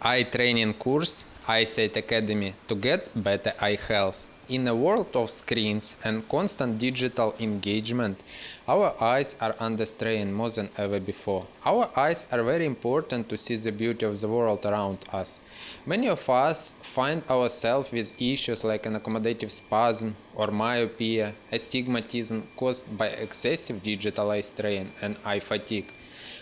eye training course, Eyesight Academy, to get better eye health. In a world of screens and constant digital engagement, our eyes are under strain more than ever before. Our eyes are very important to see the beauty of the world around us. Many of us find ourselves with issues like an accommodative spasm or myopia, astigmatism caused by excessive digital eye strain and eye fatigue.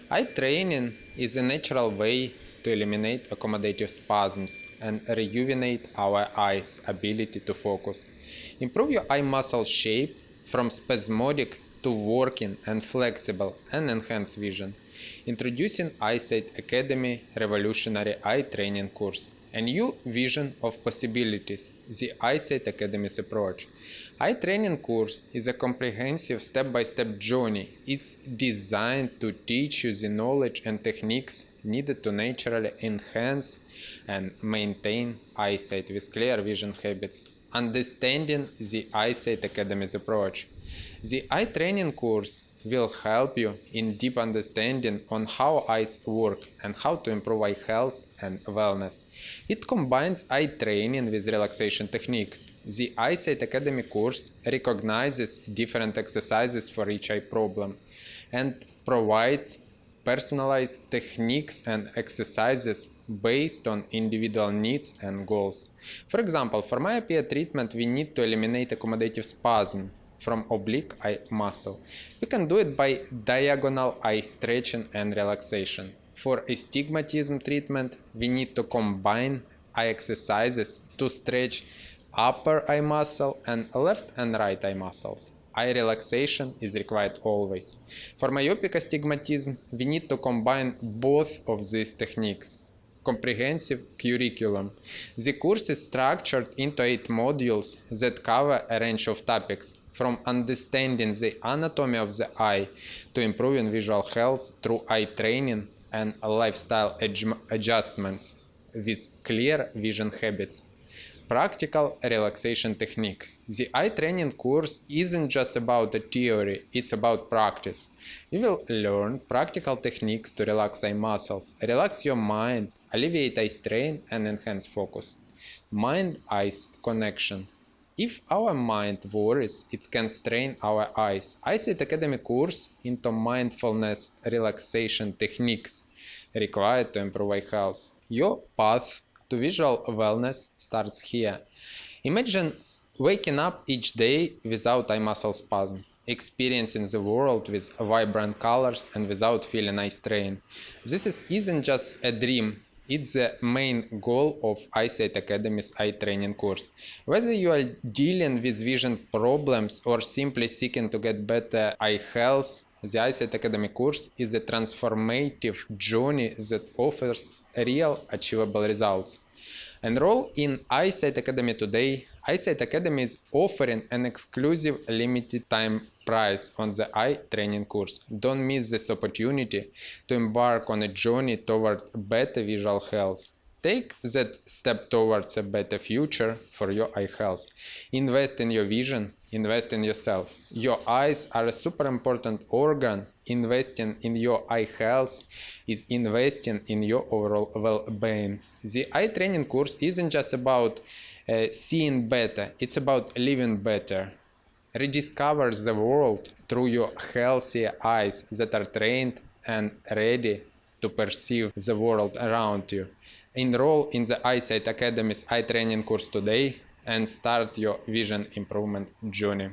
Eye training is a natural way to eliminate accommodative spasms and rejuvenate our eyes' ability to focus. Improve your eye muscle shape from spasmodic to working and flexible and enhance vision. Introducing Eyesight Academy Revolutionary Eye Training Course. A new vision of possibilities, the Eyesight Academy's approach. Eye training course is a comprehensive step-by-step journey. It's designed to teach you the knowledge and techniques needed to naturally enhance and maintain eyesight with clear vision habits. Understanding the Eyesight Academy's approach. The eye training course will help you in deep understanding on how eyes work and how to improve eye health and wellness. It combines eye training with relaxation techniques. The Eyesight Academy course recognizes different exercises for each eye problem and provides personalized techniques and exercises based on individual needs and goals. For example, for myopia treatment, we need to eliminate accommodative spasm from oblique eye muscle. We can do it by diagonal eye stretching and relaxation. For astigmatism treatment, we need to combine eye exercises to stretch upper eye muscle and left and right eye muscles. Eye relaxation is required always. For myopic astigmatism, we need to combine both of these techniques. Comprehensive curriculum. The course is structured into 8 modules that cover a range of topics, from understanding the anatomy of the eye to improving visual health through eye training and lifestyle adjustments with clear vision habits. Practical relaxation technique. The eye training course isn't just about the theory, it's about practice. You will learn practical techniques to relax eye muscles, relax your mind, alleviate eye strain, and enhance focus. Mind-eyes connection. If our mind worries, it can strain our eyes. Eyesight Academy course into mindfulness relaxation techniques required to improve eye health. Your path to visual wellness starts here. Imagine waking up each day without eye muscle spasm, experiencing the world with vibrant colors and without feeling eye strain. This isn't just a dream, it's the main goal of Eyesight Academy's eye training course. Whether you are dealing with vision problems or simply seeking to get better eye health, the Eyesight Academy course is a transformative journey that offers real achievable results. Enroll in Eyesight Academy today. Eyesight Academy is offering an exclusive limited time price on the eye training course. Don't miss this opportunity to embark on a journey toward better visual health. Take that step towards a better future for your eye health. Invest in your vision, invest in yourself. Your eyes are a super important organ. Investing in your eye health is investing in your overall well-being. The eye training course isn't just about seeing better, it's about living better. Rediscover the world through your healthy eyes that are trained and ready to perceive the world around you. Enroll in the Eyesight Academy's eye training course today and start your vision improvement journey.